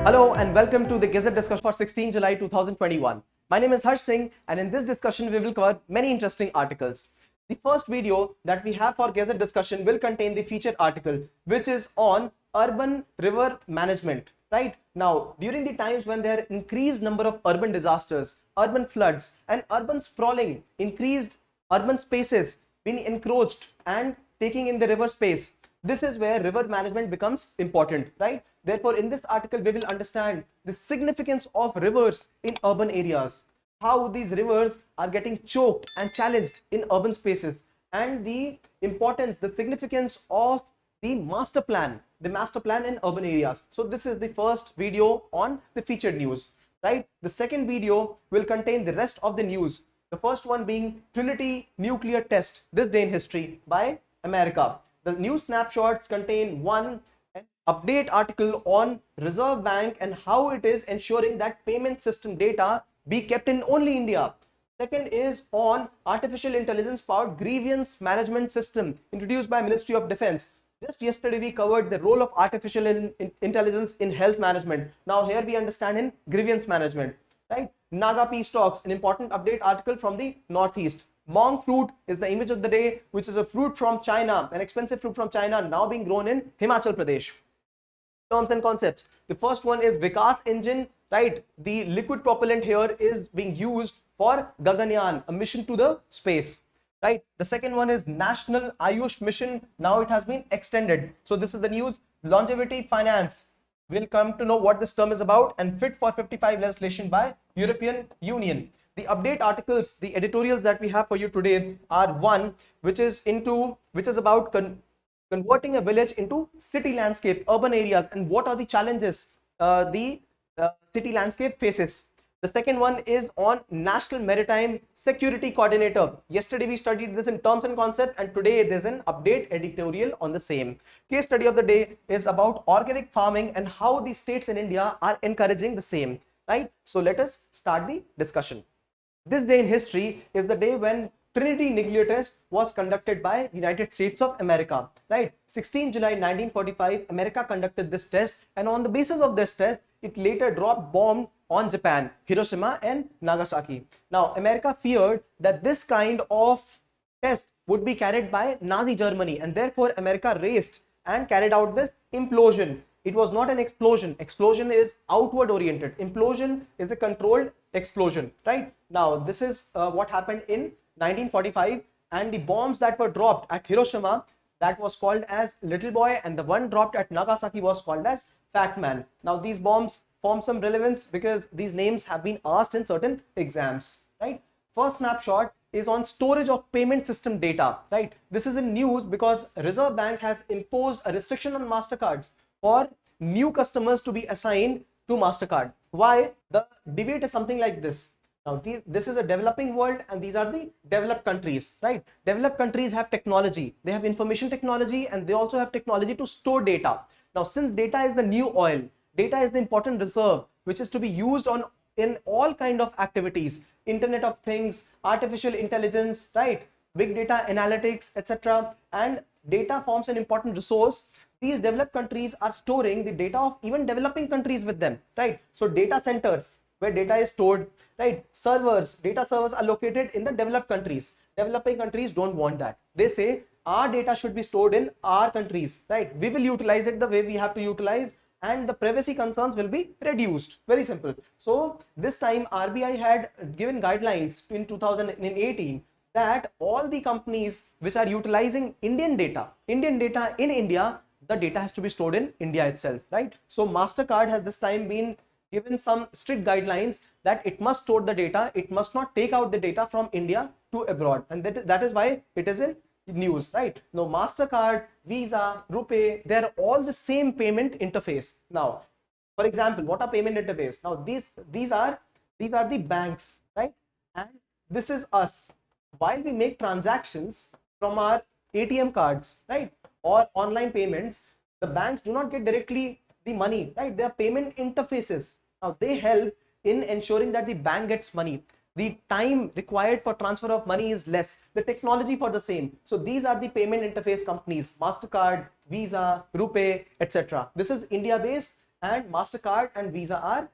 Hello and welcome to the Gazette discussion for 16 July 2021. My name is Harsh Singh, and in this discussion we will cover many interesting articles. The first video that we have for Gazette discussion will contain the featured article, which is on urban river management. Right now, during the times when there are increased number of urban disasters, urban floods and urban sprawling, increased urban spaces being encroached and taking in the river space, this is where river management becomes important, right? Therefore, in this article, we will understand the significance of rivers in urban areas, how these rivers are getting choked and challenged in urban spaces, and the importance, the significance of the master plan in urban areas. So this is the first video on the featured news, right? The second video will contain the rest of the news. The first one being Trinity nuclear test, this day in history by America. The news snapshots contain one update article on Reserve Bank and how it is ensuring that payment system data be kept in only India. Second is on artificial intelligence powered grievance management system introduced by Ministry of Defense. Just yesterday we covered the role of artificial intelligence in health management. Now here we understand in grievance management, right? Naga peace talks, an important update article from the Northeast. Monk fruit is the image of the day, which is a fruit from China, an expensive fruit from China, now being grown in Himachal Pradesh. Terms and concepts. The first one is Vikas engine, right? The liquid propellant here is being used for Gaganyaan, a mission to the space, right? The second one is National Ayush mission. Now it has been extended. So this is the news. Longevity finance. We'll come to know what this term is about, and fit for 55 legislation by European Union. The update articles, the editorials that we have for you today are one which is about converting a village into city landscape, urban areas, and what are the challenges the city landscape faces. The second one is on National Maritime Security Coordinator. Yesterday we studied this in terms and concept, and today there's an update editorial on the same. Case study of the day is about organic farming and how the states in India are encouraging the same, right? So let us start the discussion. This day in history is the day when Trinity nuclear test was conducted by United States of America, right? 16 July 1945, America conducted this test, and on the basis of this test, it later dropped bomb on Japan, Hiroshima and Nagasaki. Now, America feared that this kind of test would be carried by Nazi Germany, and therefore America raced and carried out this implosion. It was not an explosion. Explosion is outward oriented. Implosion is a controlled explosion, right? Now, this is what happened in 1945, and the bombs that were dropped at Hiroshima, that was called as Little Boy, and the one dropped at Nagasaki was called as Fat Man. Now, these bombs form some relevance because these names have been asked in certain exams, right? First snapshot is on storage of payment system data, right? This is in news because Reserve Bank has imposed a restriction on MasterCards for new customers to be assigned to MasterCard. Why? The debate is something like this. Now, this is a developing world and these are the developed countries, right? Developed countries have technology. They have information technology and they also have technology to store data. Now, since data is the new oil, data is the important reserve which is to be used in all kind of activities, Internet of Things, artificial intelligence, right? Big data analytics, etc. And data forms an important resource. These developed countries are storing the data of even developing countries with them, right? So data centers where data is stored, right? Data servers are located in the developed countries. Developing countries don't want that. They say our data should be stored in our countries, right? We will utilize it the way we have to utilize, and the privacy concerns will be reduced. Very simple. So this time RBI had given guidelines in 2018 that all the companies which are utilizing Indian data in India, the data has to be stored in India itself, right? So MasterCard has this time been given some strict guidelines that it must store the data, it must not take out the data from India to abroad, and that is why it is in news, right? Now, MasterCard, Visa, RuPay, they're all the same payment interface. Now, for example, what are payment interface? Now, these are the banks, right? And this is us. While we make transactions from our ATM cards, right, or online payments, the banks do not get directly the money, right? They are payment interfaces. Now, they help in ensuring that the bank gets money. the time required for transfer of money is less, the technology for the same. So these are the payment interface companies, MasterCard, Visa, RuPay, etc. This is India based, and MasterCard and Visa are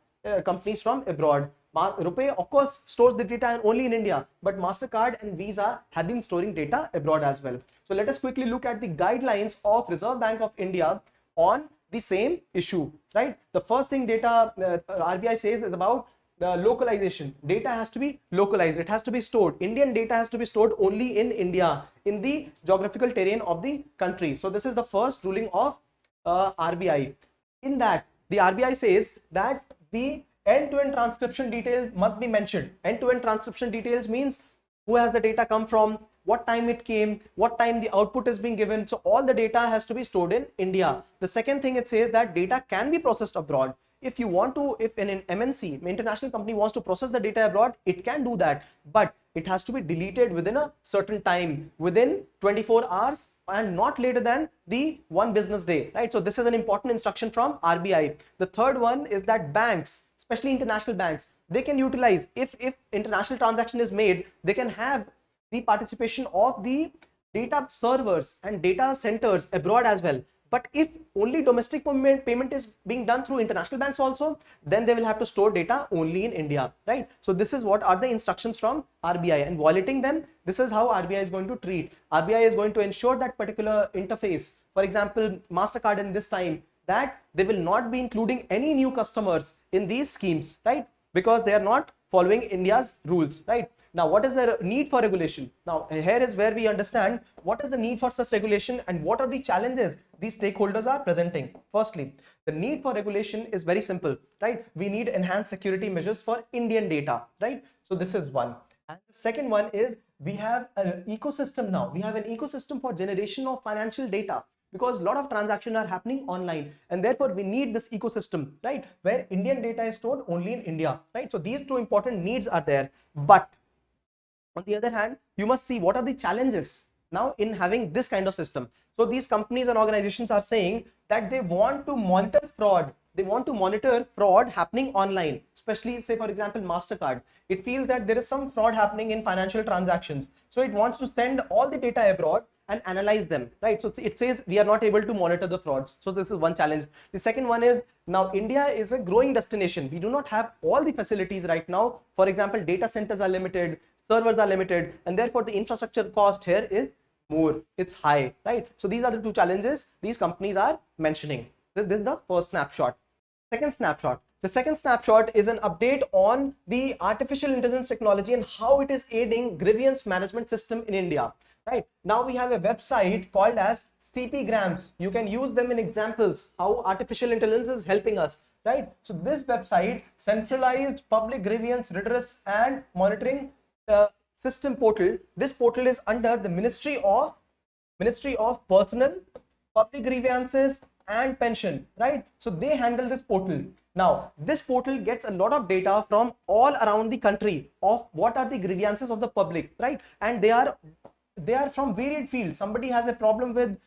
companies from abroad. RuPay of course stores the data only in India, but MasterCard and Visa have been storing data abroad as well. So let us quickly look at the guidelines of Reserve Bank of India on the same issue, right? The first thing RBI says is about the localization. Data has to be localized, it has to be stored. Indian data has to be stored only in India, in the geographical terrain of the country. So this is the first ruling of RBI. In that, the RBI says that the end-to-end transcription detail must be mentioned. End-to-end transcription details means who has the data come from, what time it came, what time the output is being given. So all the data has to be stored in India. The second thing it says that data can be processed abroad. If you want to, if an MNC, international company, wants to process the data abroad, it can do that, but it has to be deleted within a certain time, within 24 hours and not later than the 1 business day, right? So this is an important instruction from RBI. The third one is that banks, especially international banks, they can utilize, if international transaction is made, they can have the participation of the data servers and data centers abroad as well. But if only domestic payment is being done through international banks also, then they will have to store data only in India, right? So this is what are the instructions from RBI, and violating them, this is how RBI is going to treat. RBI is going to ensure that particular interface, for example, MasterCard in this time, that they will not be including any new customers in these schemes, right? Because they are not following India's rules, right? Now, what is the need for regulation? Now, here is where we understand what is the need for such regulation and what are the challenges these stakeholders are presenting. Firstly, the need for regulation is very simple, right? We need enhanced security measures for Indian data, right? So this is one. And the second one is we have an ecosystem now. We have an ecosystem for generation of financial data, because a lot of transactions are happening online, and therefore we need this ecosystem, right, where Indian data is stored only in India, right? So these two important needs are there. But on the other hand, you must see what are the challenges now in having this kind of system. So these companies and organizations are saying that they want to monitor fraud. They want to monitor fraud happening online, especially say for example MasterCard. It feels that there is some fraud happening in financial transactions, so it wants to send all the data abroad and analyze them, right? So it says we are not able to monitor the frauds. So this is one challenge. The second one is, now India is a growing destination. We do not have all the facilities right now. For example, data centers are limited, servers are limited, and therefore the infrastructure cost here is more, it's high, right? So these are the two challenges these companies are mentioning. This is the first snapshot. Second snapshot. The second snapshot is an update on the artificial intelligence technology and how it is aiding grievance management system in India. Right now we have a website called as CPgrams. You can use them in examples how artificial intelligence is helping us, right? So this website, centralized public grievance redress and monitoring system portal. This portal is under the Ministry of Personnel, Public Grievances and Pension, right? So they handle this portal. Now this portal gets a lot of data from all around the country of what are the grievances of the public, right? And they are from varied fields. Somebody has a problem with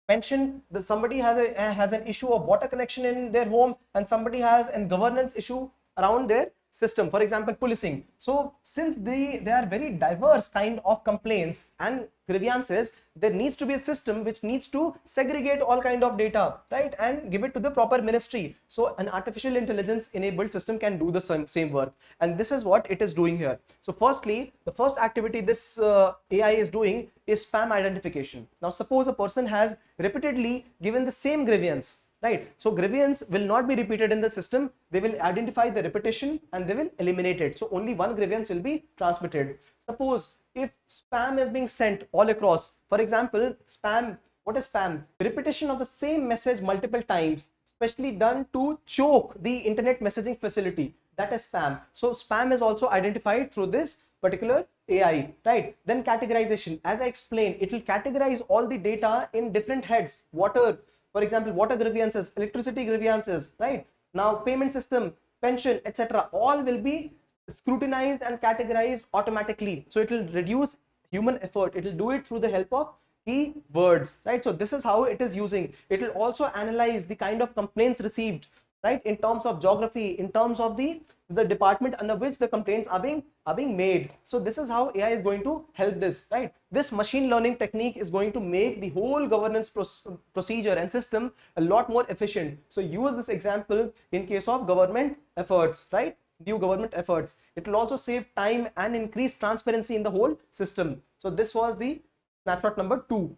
pension, somebody has an issue of water connection in their home, and somebody has a governance issue around their system, for example policing. So since they are very diverse kind of complaints and grievances, there needs to be a system which needs to segregate all kind of data, right, and give it to the proper ministry. So an artificial intelligence enabled system can do the same work, and this is what it is doing here. So firstly, the first activity this AI is doing is spam identification. Now suppose a person has repeatedly given the same grievance, right? So grievance will not be repeated in the system. They will identify the repetition and they will eliminate it. So only one grievance will be transmitted. Suppose if spam is being sent all across, for example, spam, what is spam? Repetition of the same message multiple times, especially done to choke the internet messaging facility, that is spam. So spam is also identified through this particular AI, right? Then categorization, as I explained, it will categorize all the data in different heads. Water, for example, water grievances, electricity grievances, right? Now payment system, pension, etc. all will be scrutinized and categorized automatically. So it will reduce human effort. It will do it through the help of keywords, right? So this is how it is using. It will also analyze the kind of complaints received right? In terms of geography, in terms of the department under which the complaints are being made. So this is how AI is going to help this, right? This machine learning technique is going to make the whole governance procedure and system a lot more efficient. So use this example in case of government efforts, right? New government efforts. It will also save time and increase transparency in the whole system. So this was the snapshot number 2.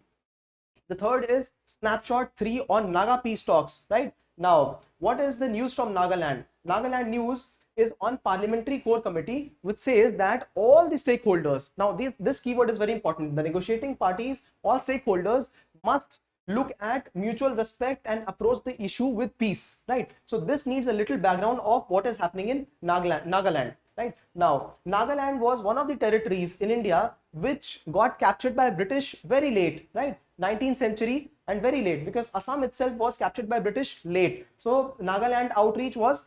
The third is snapshot 3 on Naga peace talks, right? Now, what is the news from Nagaland? Nagaland news is on Parliamentary Core Committee, which says that all the stakeholders, now this keyword is very important, the negotiating parties, all stakeholders must look at mutual respect and approach the issue with peace, right? So this needs a little background of what is happening in Nagaland, right? Now, Nagaland was one of the territories in India which got captured by British very late, right? 19th century and very late, because Assam itself was captured by British late. So Nagaland outreach was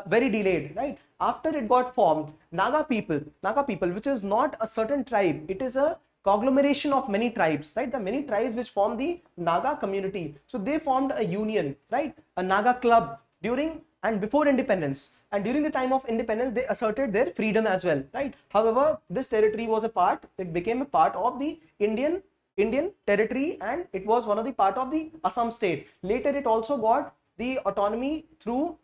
very delayed, right? After it got formed, Naga people, which is not a certain tribe, it is a conglomeration of many tribes, right? The many tribes which form the Naga community. So they formed a union, right? A Naga club during and before independence. And during the time of independence, they asserted their freedom as well, right? However, this territory was it became a part of the Indian territory, and it was one of the part of the Assam state. Later, it also got the autonomy through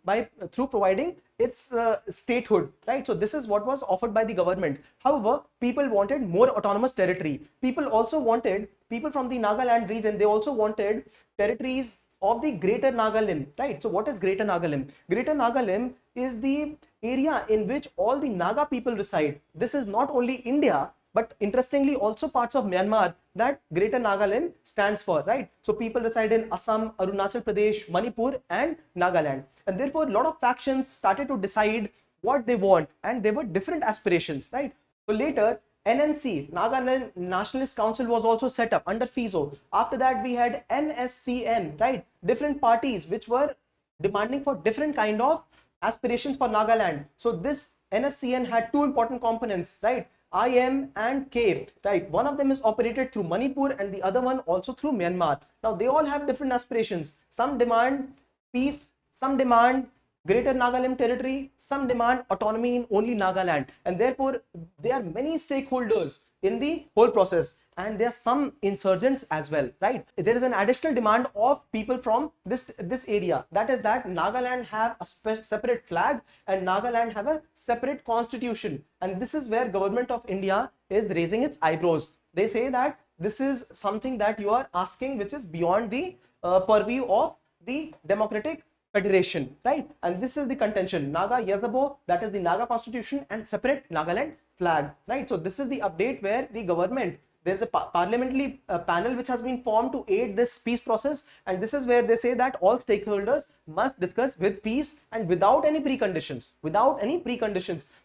providing its statehood, right? So this is what was offered by the government. However, people wanted more autonomous territory. People from the Nagaland region, they also wanted territories of the Greater Naga limb, right? So what is Greater Naga limb? Greater Naga limb is the area in which all the Naga people reside. This is not only India, but interestingly also parts of Myanmar that Greater Nagaland stands for, right? So people reside in Assam, Arunachal Pradesh, Manipur and Nagaland. And therefore a lot of factions started to decide what they want, and there were different aspirations, right? So later NNC, Nagaland Nationalist Council, was also set up under FISO. After that we had NSCN, right? Different parties which were demanding for different kind of aspirations for Nagaland. So this NSCN had two important components, right? IM and K, right? One of them is operated through Manipur and the other one also through Myanmar. Now they all have different aspirations. Some demand peace, some demand Greater Nagaland territory, some demand autonomy in only Nagaland, and therefore there are many stakeholders in the whole process, and there are some insurgents as well, right? There is an additional demand of people from this area, that is that Nagaland have a separate flag and Nagaland have a separate constitution, and this is where government of India is raising its eyebrows. They say that this is something that you are asking which is beyond the purview of the democratic federation, right? And this is the contention: Naga Yazabo, that is the Naga constitution, and separate Nagaland flag, right? So this is the update where the government, there's a parliamentary panel which has been formed to aid this peace process, and this is where they say that all stakeholders must discuss with peace and without any preconditions,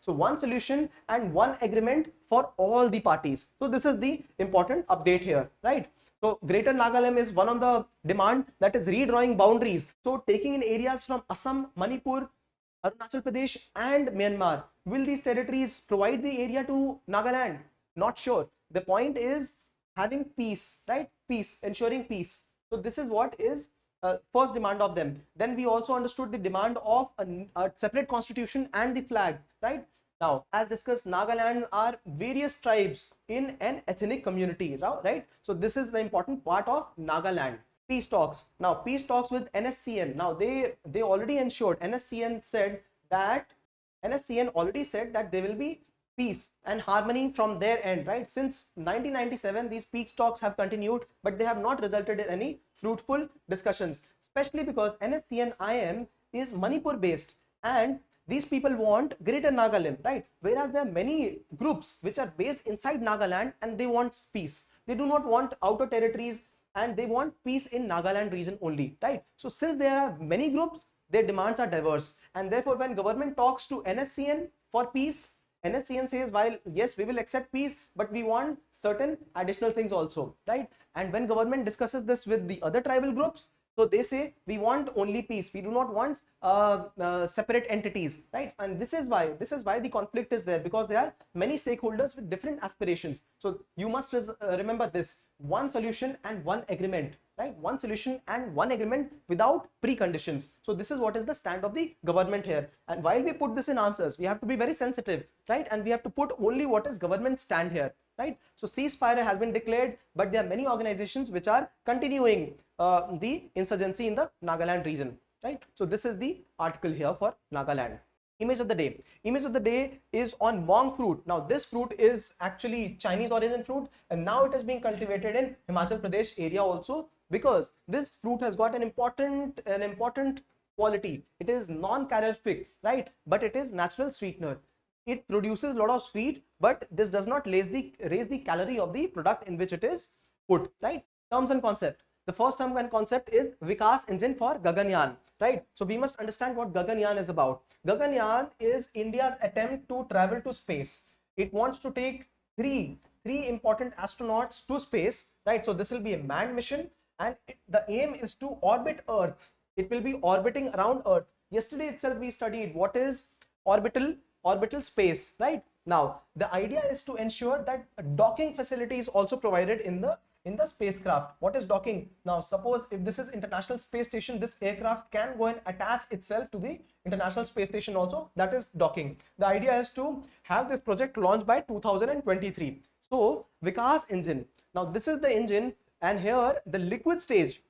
so one solution and one agreement for all the parties. So this is the important update here, right? So Greater Nagaland is one of the demand, that is redrawing boundaries. So taking in areas from Assam, Manipur, Arunachal Pradesh and Myanmar. Will these territories provide the area to Nagaland? Not sure. The point is having peace, right? Peace, ensuring peace. So this is what is first demand of them. Then we also understood the demand of a separate constitution and the flag, right? Now, as discussed, Nagaland are various tribes in an ethnic community, right? So this is the important part of Nagaland. Peace talks. Now, peace talks with NSCN. Now, they already ensured, NSCN already said that there will be peace and harmony from their end, right? Since 1997, these peace talks have continued, but they have not resulted in any fruitful discussions, especially because NSCN-IM is Manipur based, and these people want Greater Nagaland, right? Whereas there are many groups which are based inside Nagaland and they want peace. They do not want outer territories and they want peace in Nagaland region only, right? So since there are many groups, their demands are diverse, and therefore when government talks to NSCN for peace, NSCN says, while yes, we will accept peace, but we want certain additional things also, right? And when government discusses this with the other tribal groups, so they say we want only peace. We do not want separate entities, right? And this is why the conflict is there, because there are many stakeholders with different aspirations. So you must remember this: one solution and one agreement, right? One solution and one agreement without preconditions. So this is what is the stand of the government here. And while we put this in answers, we have to be very sensitive, right? And we have to put only what is government stand here, right? So ceasefire has been declared, but there are many organizations which are continuing the insurgency in the Nagaland region, right? So this is the article here for Nagaland. Image of the day. Image of the day is on monk fruit. Now this fruit is actually Chinese origin fruit, and now it is being cultivated in Himachal Pradesh area also, because this fruit has got an important quality. It is non-calorific, right? But it is natural sweetener. It produces a lot of sweet, but this does not raise the calorie of the product in which it is put, right? Terms and concept. The first term and concept is Vikas engine for Gaganyaan, right? So we must understand what Gaganyaan is about. Gaganyaan is India's attempt to travel to space. It wants to take three important astronauts to space, right? So this will be a manned mission, and the aim is to orbit Earth. It will be orbiting around Earth. Yesterday itself we studied what is orbital space, right? Now the idea is to ensure that a docking facility is also provided in the spacecraft. What is docking? Now suppose if this is International Space Station, this aircraft can go and attach itself to the International Space Station also. That is docking. The idea is to have this project launched by 2023. So Vikas engine. Now this is the engine, and here the liquid stage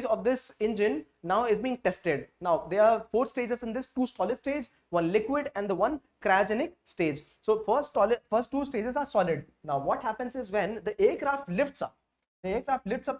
of this engine now is being tested. Now there are 4 stages in this: 2 solid stage, 1 liquid, and the 1 cryogenic stage. So first 2 stages are solid. Now what happens is when the aircraft lifts up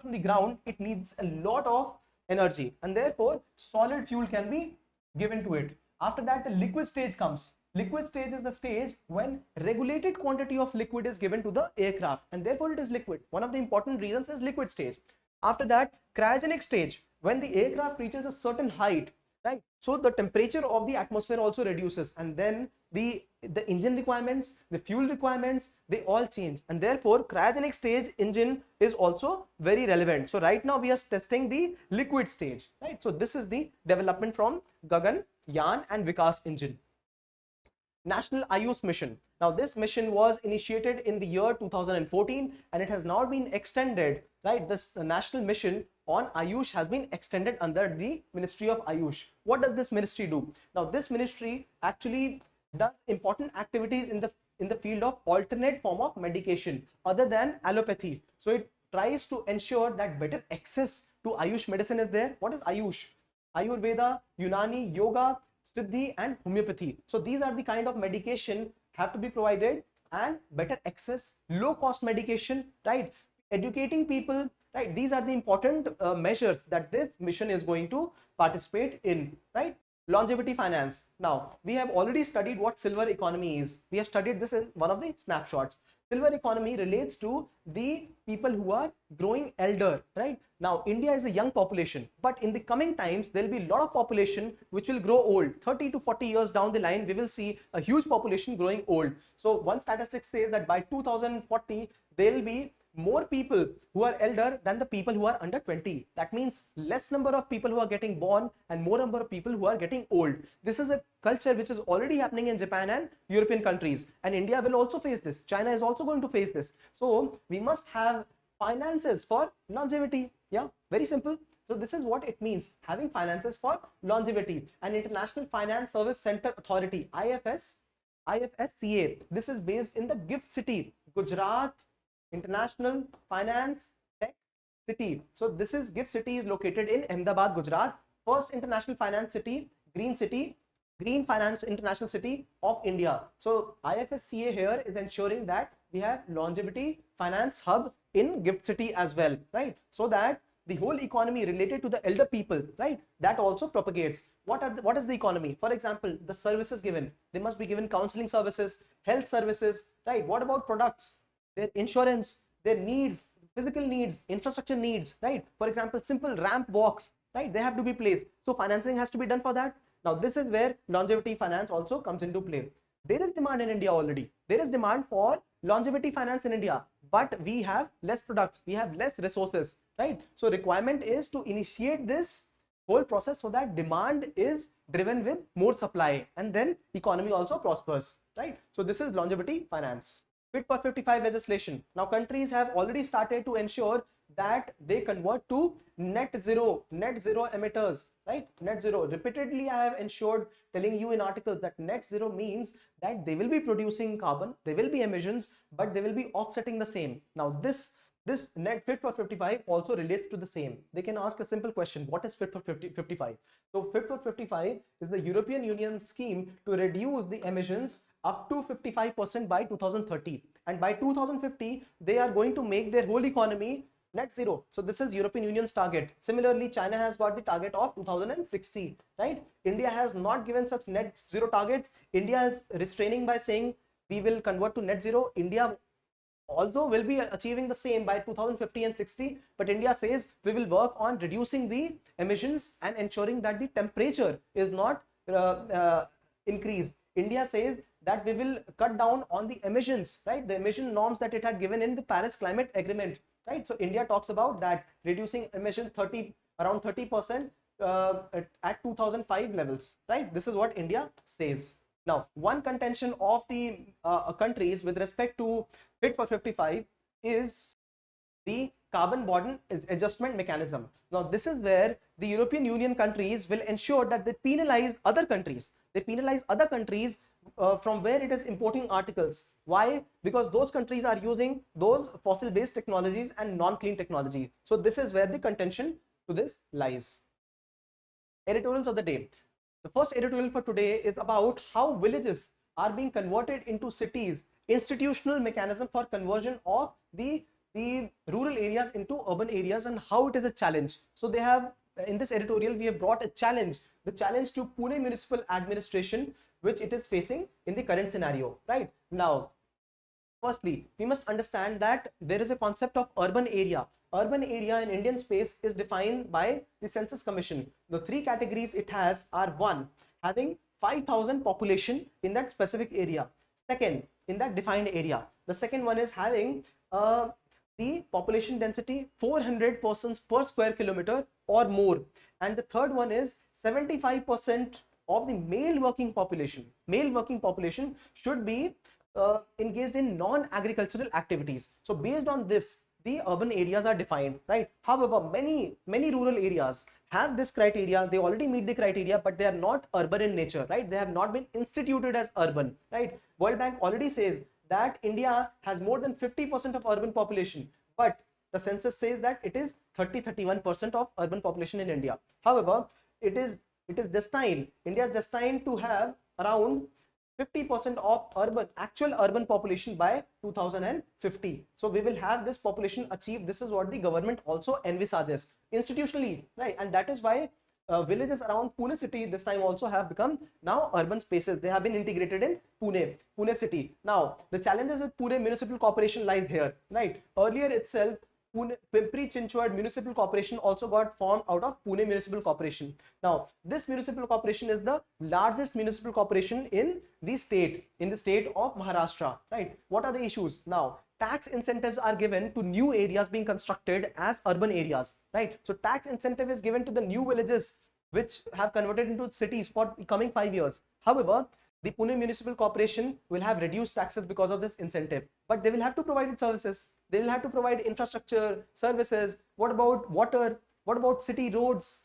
from the ground, it needs a lot of energy, and therefore solid fuel can be given to it. After that, the liquid stage comes. Liquid stage is the stage when regulated quantity of liquid is given to the aircraft, and therefore it is liquid. One of the important reasons is liquid stage. After that, cryogenic stage, when the aircraft reaches a certain height, right? So the temperature of the atmosphere also reduces, and then the engine requirements, the fuel requirements, they all change, and therefore cryogenic stage engine is also very relevant. So right now we are testing the liquid stage, right? So this is the development from Gaganyaan and Vikas engine. National Ayush mission. Now this mission was initiated in the year 2014, and it has now been extended, right? This national mission on Ayush has been extended under the Ministry of Ayush. What does this ministry do? Now this ministry actually does important activities in the field of alternate form of medication other than allopathy. So it tries to ensure that better access to Ayush medicine is there. What is Ayush? Ayurveda, Unani, Yoga, Siddhi, and homeopathy. So these are the kind of medication have to be provided, and better access, low cost medication, right? Educating people, right? These are the important measures that this mission is going to participate in, right? Longevity finance. Now we have already studied what silver economy is. We have studied this in one of the snapshots. Silver economy relates to the people who are growing elder, right? Now India is a young population, but in the coming times there will be a lot of population which will grow old. 30 to 40 years down the line, we will see a huge population growing old. So one statistic says that by 2040 there will be more people who are elder than the people who are under 20. That means less number of people who are getting born and more number of people who are getting old. This is a culture which is already happening in Japan and European countries, and India will also face this. China is also going to face this. So we must have finances for longevity. Yeah, very simple. So this is what it means, having finances for longevity. And International Finance Service Center Authority, IFSCA, this is based in the gift city, Gujarat International Finance Tech City. So this is gift city is located in Ahmedabad, Gujarat. First international finance city, green finance international city of India. So IFSCA here is ensuring that we have longevity finance hub in gift city as well, right? So that the whole economy related to the elder people, right, that also propagates. What is the economy? For example, the services given, they must be given counseling services, health services, right? What about products? Their insurance, their needs, physical needs, infrastructure needs, right? For example, simple ramp walks, right? They have to be placed. So financing has to be done for that. Now this is where longevity finance also comes into play. There is demand in India already. There is demand for longevity finance in India, but we have less products, we have less resources, right? So requirement is to initiate this whole process so that demand is driven with more supply, and then economy also prospers, right? So this is longevity finance. Fit for 55 legislation. Now countries have already started to ensure that they convert to net zero emitters, right? Net zero. Repeatedly I have ensured telling you in articles that net zero means that they will be producing carbon, there will be emissions, but they will be offsetting the same. Now this net fit for 55 also relates to the same. They can ask a simple question, what is fit for 55? So fit for 55 is the European Union scheme to reduce the emissions up to 55% by 2030, and by 2050 they are going to make their whole economy net zero. So this is European Union's target. Similarly, China has got the target of 2060, right? India has not given such net zero targets. India is restraining by saying we will convert to net zero. India although will be achieving the same by 2050 and 60, but India says we will work on reducing the emissions and ensuring that the temperature is not increased. India says that we will cut down on the emissions, right? The emission norms that it had given in the Paris Climate Agreement, right? So India talks about that reducing emission around 30% at 2005 levels, right? This is what India says. Now, one contention of the countries with respect to Fit for 55 is the carbon border adjustment mechanism. Now, this is where the European Union countries will ensure that they penalize other countries. They penalize other countries from where it is importing articles. Why? Because those countries are using those fossil-based technologies and non-clean technology. So this is where the contention to this lies. Editorials of the day. The first editorial for today is about how villages are being converted into cities, institutional mechanism for conversion of the rural areas into urban areas, and how it is a challenge. So they have, in this editorial, we have brought a challenge, the challenge to Pune municipal administration, which it is facing in the current scenario, right? Now, firstly, we must understand that there is a concept of urban area. Urban area in Indian space is defined by the Census Commission. The three categories it has are: one, having 5,000 population in that specific area. Second, in that defined area. The second one is having the population density 400 persons per square kilometer or more. And the third one is 75% of the male working population. Male working population should be engaged in non-agricultural activities. So based on this, the urban areas are defined, right? However, many rural areas have this criteria. They already meet the criteria, but they are not urban in nature, right? They have not been instituted as urban, right? World Bank already says that India has more than 50% of urban population, but the census says that it is 31% of urban population in India. However, it is destined, India is destined to have around 50% of actual urban population by 2050. So we will have this population achieved. This is what the government also envisages institutionally, right? And that is why villages around Pune city this time also have become now urban spaces. They have been integrated in Pune city. Now, the challenges with Pune Municipal Corporation lies here, right? Earlier itself, Pimpri-Chinchwad Municipal Corporation also got formed out of Pune Municipal Corporation. Now, this municipal corporation is the largest municipal corporation in the state of Maharashtra, right? What are the issues? Now, tax incentives are given to new areas being constructed as urban areas, right? So tax incentive is given to the new villages which have converted into cities for the coming 5 years. However, the Pune Municipal Corporation will have reduced taxes because of this incentive, but they will have to provide services. They will have to provide infrastructure, services. What about water? What about city roads?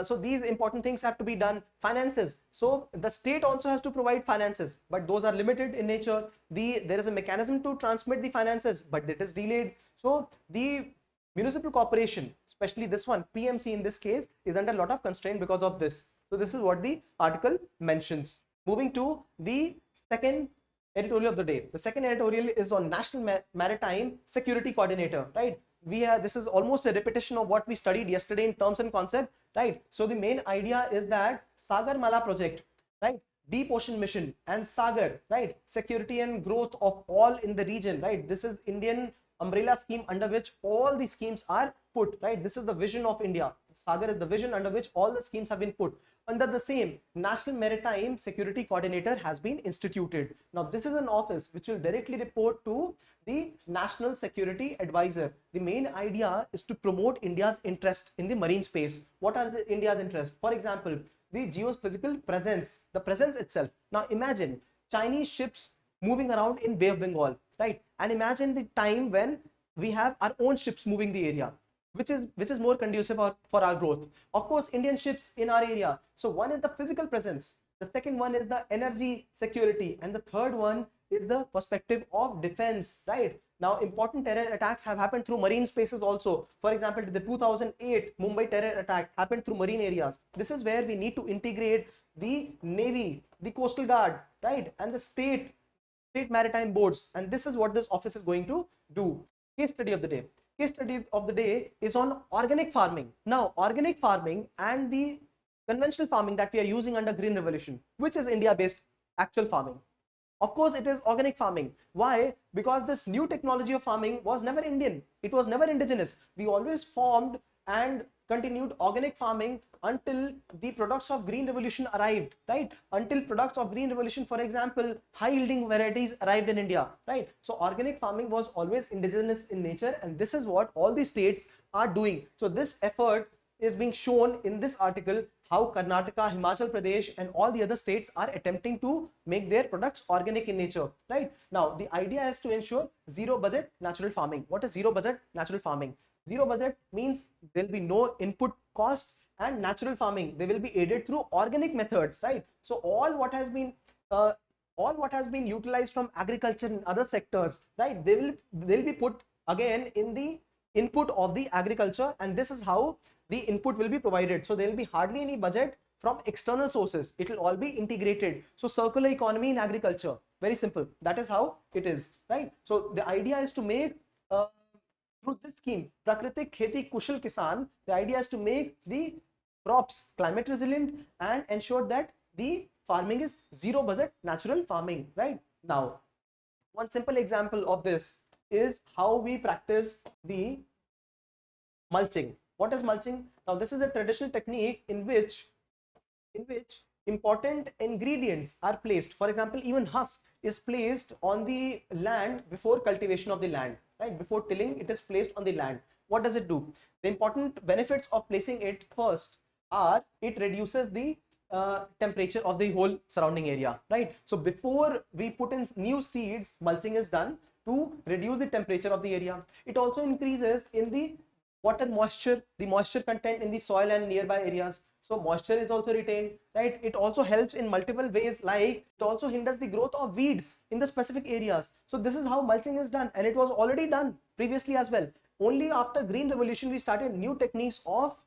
So these important things have to be done. Finances. So the state also has to provide finances, but those are limited in nature. There is a mechanism to transmit the finances, but it is delayed. So the municipal corporation, especially this one, PMC in this case, is under a lot of constraint because of this. So this is what the article mentions. Moving to the second editorial of the day. The second editorial is on National Maritime Security Coordinator, right? This is almost a repetition of what we studied yesterday in terms and concept, right? So the main idea is that Sagar Mala project, right? Deep Ocean Mission and Sagar, right? Security and growth of all in the region, right? This is Indian umbrella scheme under which all the schemes are put, right? This is the vision of India. Sagar is the vision under which all the schemes have been put. Under the same, National Maritime Security Coordinator has been instituted. Now, this is an office which will directly report to the National Security Advisor. The main idea is to promote India's interest in the marine space. What are India's interest? For example, the geophysical presence, the presence itself. Now, imagine Chinese ships moving around in Bay of Bengal. right? And imagine the time when we have our own ships moving the area, which is more conducive for our growth. Of course, Indian ships in our area. So one is the physical presence, the second one is the energy security, and the third one is the perspective of defense, right? Now, important terror attacks have happened through marine spaces also. For example, the 2008 Mumbai terror attack happened through marine areas. This is where we need to integrate the Navy, the Coastal Guard, right, and the state maritime boards. And this is what this office is going to do. Case study of the day. Case study of the day is on organic farming. Now, organic farming and the conventional farming that we are using under Green Revolution, which is India-based actual farming. Of course, it is organic farming. Why? Because this new technology of farming was never Indian. It was never indigenous. We always formed and continued organic farming until the products of Green Revolution arrived, right? Until products of Green Revolution, for example, high yielding varieties arrived in India, right? So organic farming was always indigenous in nature, and this is what all the states are doing. So this effort is being shown in this article, how Karnataka, Himachal Pradesh and all the other states are attempting to make their products organic in nature, right? Now, the idea is to ensure zero budget natural farming. What is zero budget natural farming? Zero budget means there will be no input cost, and natural farming, they will be aided through organic methods, right? So all what has been utilized from agriculture and other sectors, right, they'll be put again in the input of the agriculture, and this is how the input will be provided. So there will be hardly any budget from external sources. It will all be integrated. So circular economy in agriculture, very simple. That is how it is, right? So the idea is to make through this scheme, Prakritik Kheti Kushal Kisan, the idea is to make the crops climate resilient and ensure that the farming is zero budget natural farming, right? Now, one simple example of this is how we practice the mulching. What is mulching? Now, this is a traditional technique in which important ingredients are placed. For example, even husk is placed on the land before cultivation of the land, right? Before tilling, it is placed on the land. What does it do? The important benefits of placing it first are it reduces the temperature of the whole surrounding area, right? So before we put in new seeds, mulching is done to reduce the temperature of the area. It also increases in the water moisture, the moisture content in the soil and nearby areas. So moisture is also retained, right? It also helps in multiple ways, like it also hinders the growth of weeds in the specific areas. So this is how mulching is done, and it was already done previously as well. Only after Green Revolution we started new techniques of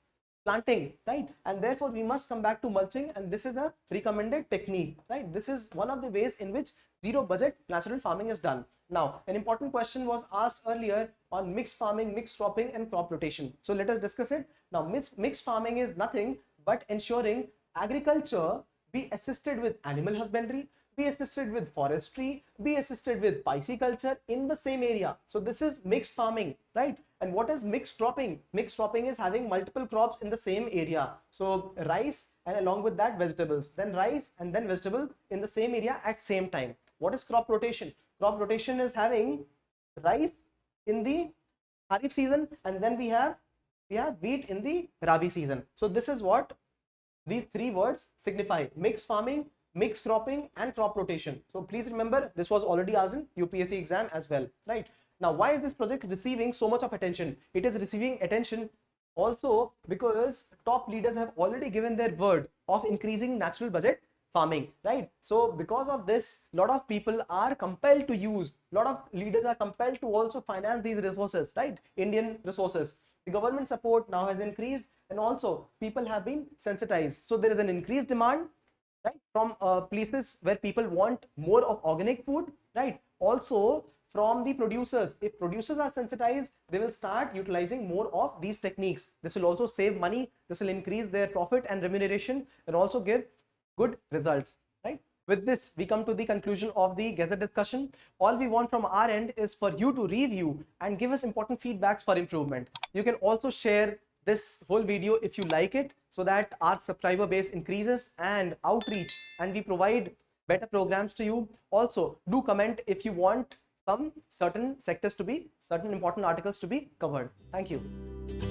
planting, right? And therefore we must come back to mulching, and this is a recommended technique, right? This is one of the ways in which zero budget natural farming is done. Now, an important question was asked earlier on mixed farming, mixed cropping and crop rotation. So let us discuss it. Now, mixed farming is nothing but ensuring agriculture be assisted with animal husbandry, be assisted with forestry, be assisted with pisciculture in the same area. So this is mixed farming, right? And what is mixed cropping? Mixed cropping is having multiple crops in the same area. So rice and along with that vegetables, then rice and then vegetable in the same area at same time. What is crop rotation? Crop rotation is having rice in the Kharif season, and then we have wheat in the Rabi season. So this is what these three words signify: mixed farming, mixed cropping and crop rotation. So please remember, this was already asked in UPSC exam as well, right? Now, why is this project receiving so much of attention? It is receiving attention also because top leaders have already given their word of increasing natural budget farming, right? So because of this, a lot of people are compelled to use, a lot of leaders are compelled to also finance these resources, right? Indian resources. The government support now has increased, and also people have been sensitized. So there is an increased demand, right, from places where people want more of organic food, right? Also from the producers. If producers are sensitized, they will start utilizing more of these techniques. This will also save money. This will increase their profit and remuneration and also give good results, right? With this, we come to the conclusion of the Gazette discussion. All we want from our end is for you to review and give us important feedbacks for improvement. You can also share this whole video if you like it, so that our subscriber base increases and outreach, and we provide better programs to you. Also, do comment if you want some certain sectors to be, certain important articles to be covered. Thank you.